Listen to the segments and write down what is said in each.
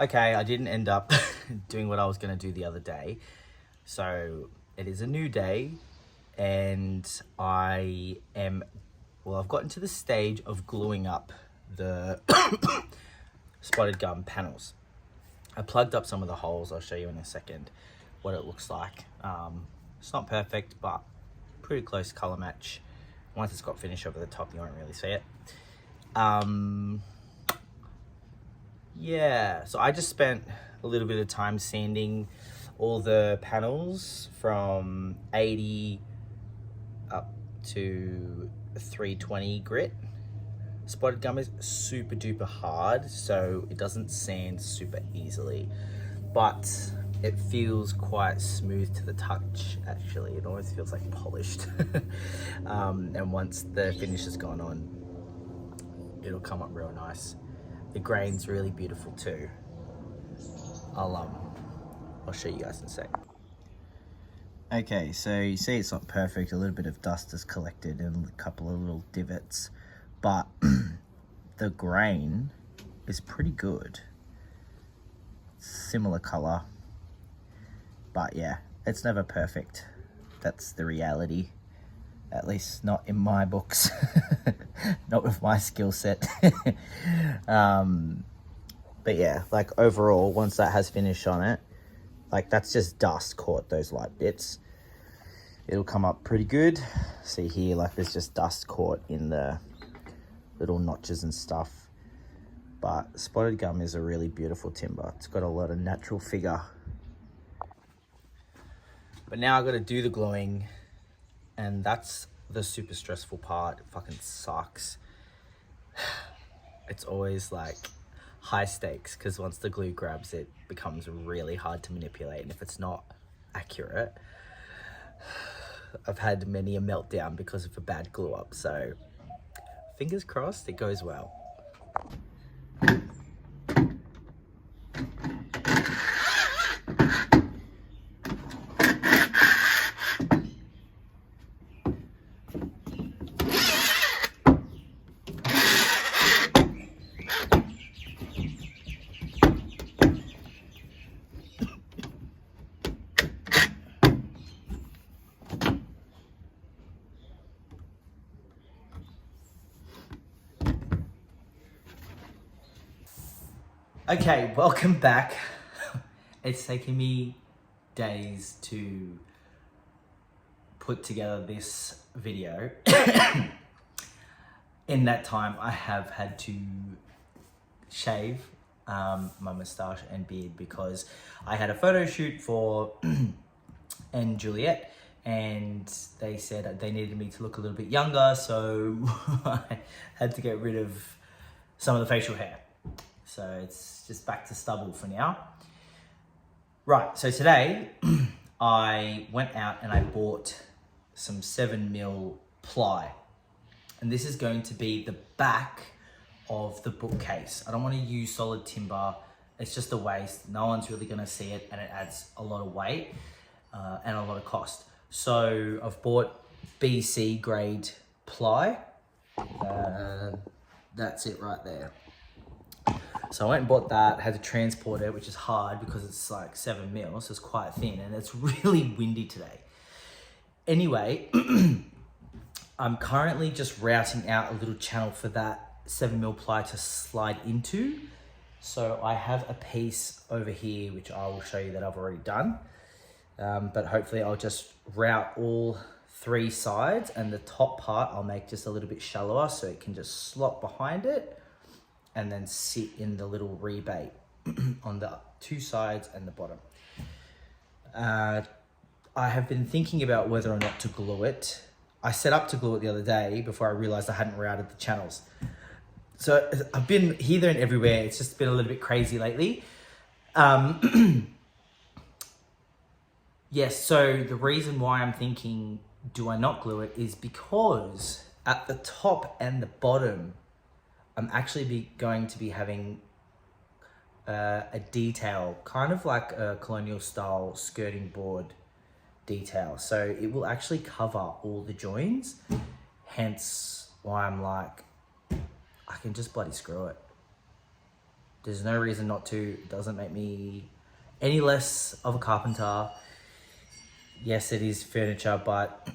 Okay, I didn't end up doing what I was going to do the other day. So it is a new day and I've gotten to the stage of gluing up the spotted gum panels. I plugged up some of the holes. I'll show you in a second what it looks like. It's not perfect, but pretty close color match. Once it's got finish over the top, you won't really see it. Yeah, so I just spent a little bit of time sanding all the panels from 80 up to 320 grit. Spotted gum is super duper hard, so it doesn't sand super easily, but it feels quite smooth to the touch. Actually, it always feels like polished. And once the finish has gone on, it'll come up real nice. The grain's really beautiful too. I'll show you guys in a sec. Okay, so you see it's not perfect. A little bit of dust is collected and a couple of little divots, but the grain is pretty good. Similar color, but yeah, it's never perfect. That's the reality. At least not in my books. Not with my skill set. But yeah, like overall, once that has finish on it, like that's just dust caught those light bits. It'll come up pretty good. See here, like there's just dust caught in the little notches and stuff. But spotted gum is a really beautiful timber. It's got a lot of natural figure. But now I've got to do the gluing, and that's the super stressful part. It fucking sucks. It's always like high stakes, because once the glue grabs, it becomes really hard to manipulate, and if it's not accurate, I've had many a meltdown because of a bad glue up. So fingers crossed it goes well. Okay, welcome back. It's taken me days to put together this video. In that time, I have had to shave my moustache and beard because I had a photo shoot for and Juliet, and they said they needed me to look a little bit younger, so I had to get rid of some of the facial hair. So it's just back to stubble for now. Right, so today I went out and I bought some 7mm ply. And this is going to be the back of the bookcase. I don't want to use solid timber. It's just a waste. No one's really going to see it, and it adds a lot of weight and a lot of cost. So I've bought BC grade ply. That's it right there. So I went and bought that, had to transport it, which is hard because it's like 7mm, so it's quite thin, and it's really windy today. Anyway, I'm currently just routing out a little channel for that 7mm ply to slide into. So I have a piece over here, which I will show you that I've already done. But hopefully I'll just route all 3 sides, and the top part I'll make just a little bit shallower so it can just slot behind it and then sit in the little rebate on the 2 sides and the bottom. I have been thinking about whether or not to glue it. I set up to glue it the other day before I realized I hadn't routed the channels. So I've been here, there and everywhere. It's just been a little bit crazy lately. Yes, so the reason why I'm thinking, do I not glue it, is because at the top and the bottom, I'm actually going to be having a detail, kind of like a colonial style skirting board detail. So it will actually cover all the joins, hence why I'm like, I can just bloody screw it. There's no reason not to. It doesn't make me any less of a carpenter. Yes, it is furniture, but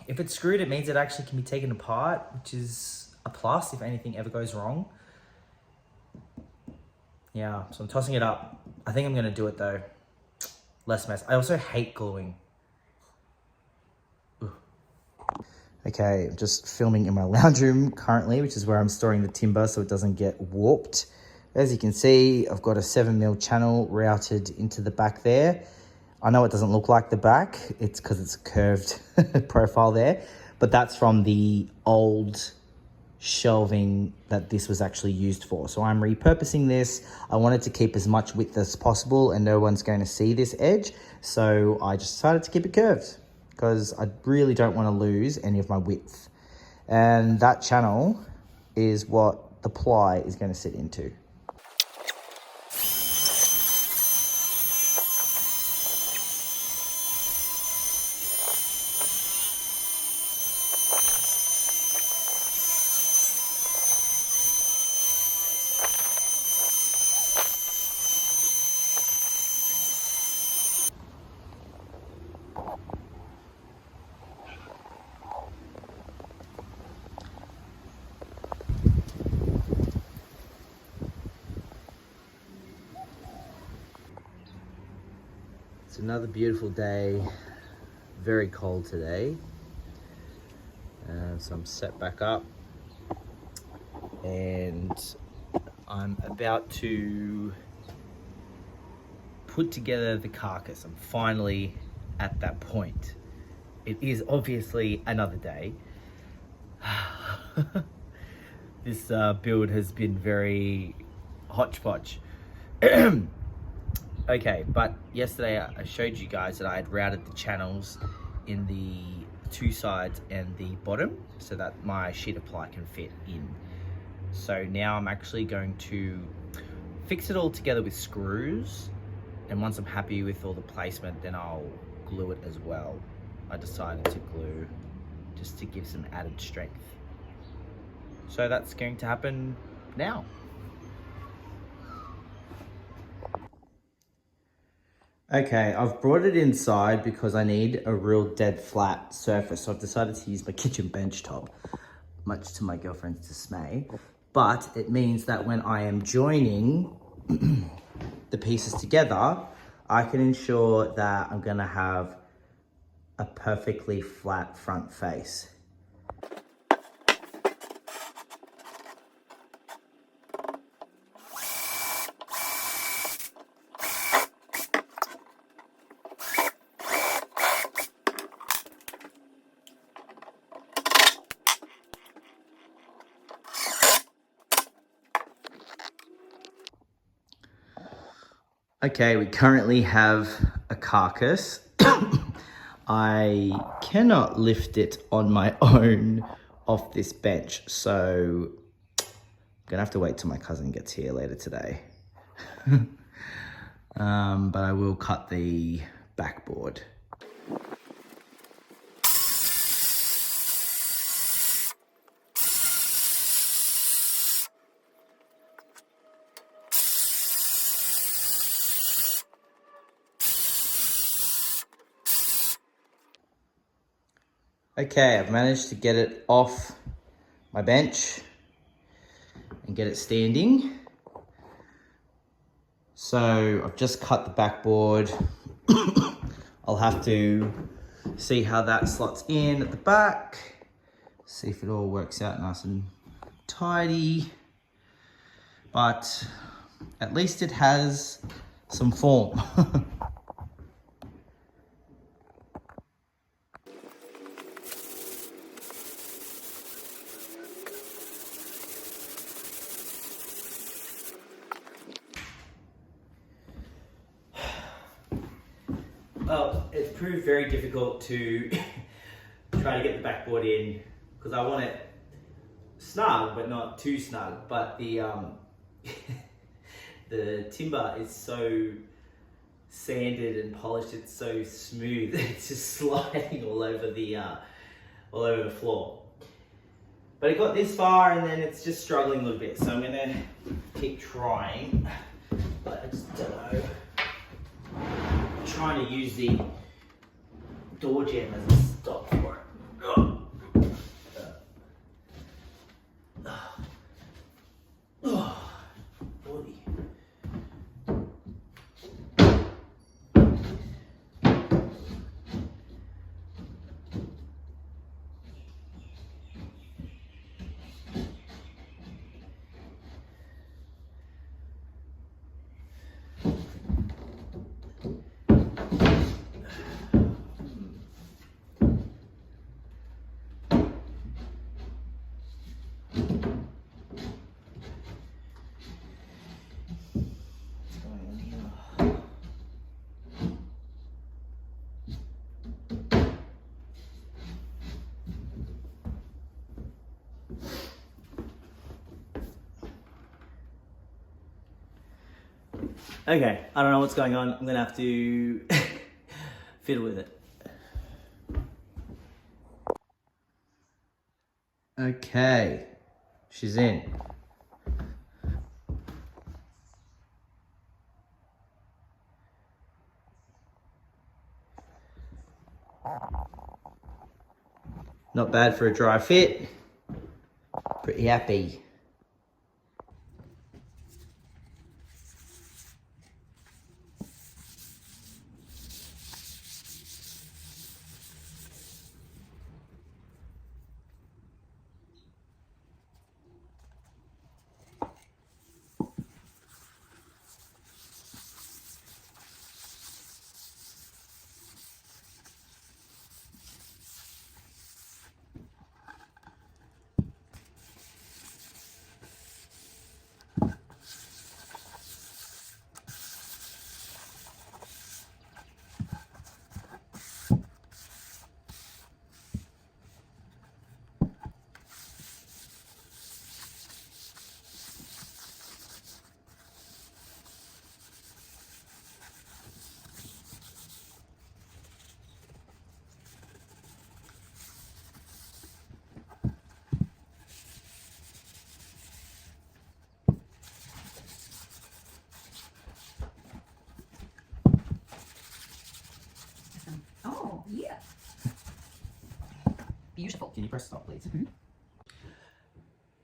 if it's screwed, it means it actually can be taken apart, which is a plus if anything ever goes wrong. Yeah, so I'm tossing it up. I think I'm gonna do it though. Less mess. I also hate gluing. Ugh. Okay, I'm just filming in my lounge room currently, which is where I'm storing the timber so it doesn't get warped. As you can see, I've got a 7mm channel routed into the back there. I know it doesn't look like the back, it's because it's a curved profile there, but that's from the old shelving that this was actually used for. So I'm repurposing this. I wanted to keep as much width as possible and no one's going to see this edge. So I just decided to keep it curved because I really don't want to lose any of my width. And that channel is what the ply is going to sit into. It's another beautiful day, very cold today. So I'm set back up and I'm about to put together the carcass. I'm finally at that point. It is obviously another day. This build has been very hodgepodge. Okay, but yesterday I showed you guys that I had routed the channels in the two sides and the bottom so that my sheet of ply can fit in. So now I'm actually going to fix it all together with screws, and once I'm happy with all the placement, then I'll glue it as well. I decided to glue just to give some added strength. So that's going to happen now. Okay, I've brought it inside because I need a real dead flat surface. So I've decided to use my kitchen bench top, much to my girlfriend's dismay. But it means that when I am joining the pieces together, I can ensure that I'm gonna have a perfectly flat front face. Okay, we currently have a carcass. I cannot lift it on my own off this bench, so I'm gonna have to wait till my cousin gets here later today. But I will cut the backboard. Okay, I've managed to get it off my bench and get it standing. So I've just cut the backboard. I'll have to see how that slots in at the back. See if it all works out nice and tidy. But at least it has some form. Well, it's proved very difficult to try to get the backboard in because I want it snug, but not too snug. But the the timber is so sanded and polished; it's so smooth. It's just sliding all over the floor. But it got this far and then it's just struggling a little bit. So I'm gonna keep trying, but I just don't know. I'm trying to use the door jamb as a stop for it. Lordy. Okay, I don't know what's going on. I'm gonna have to fiddle with it. Okay, she's in. Not bad for a dry fit. Pretty happy. Yeah. Beautiful. Can you press stop, please? Mm-hmm.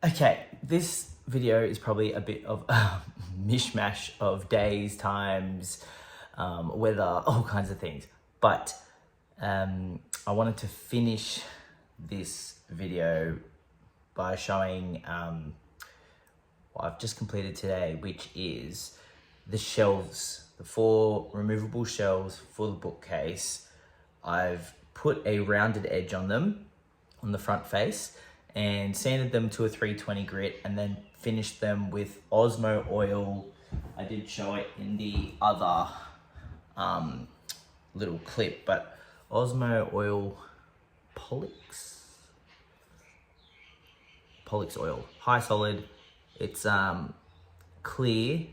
Okay, this video is probably a bit of a mishmash of days, times, weather, all kinds of things. But I wanted to finish this video by showing what I've just completed today, which is the shelves, the 4 removable shelves for the bookcase. I've put a rounded edge on them, on the front face, and sanded them to a 320 grit, and then finished them with Osmo oil. I did show it in the other little clip, but Osmo oil Pollux oil, high solid. It's clear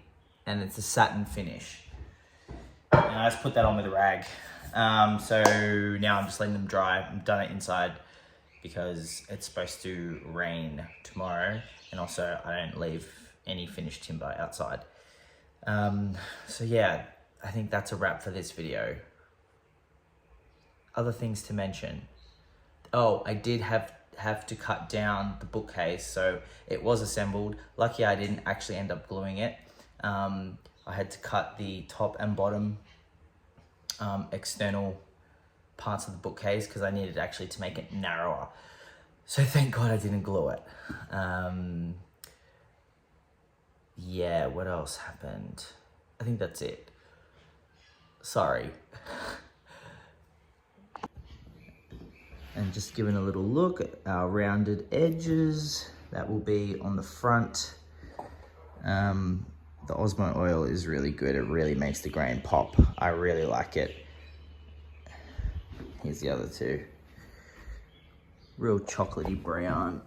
and it's a satin finish. And I just put that on with a rag. So now I'm just letting them dry. I've done it inside because it's supposed to rain tomorrow, and also I don't leave any finished timber outside. So yeah, I think that's a wrap for this video. Other things to mention. Oh, I did have to cut down the bookcase, so it was assembled. Lucky I didn't actually end up gluing it. I had to cut the top and bottom external parts of the bookcase because I needed actually to make it narrower. So thank God I didn't glue it. Yeah, what else happened? I think that's it. Sorry. And just giving a little look at our rounded edges. That will be on the front. The Osmo oil is really good. It really makes the grain pop. I really like it. Here's the other two. Real chocolatey brown.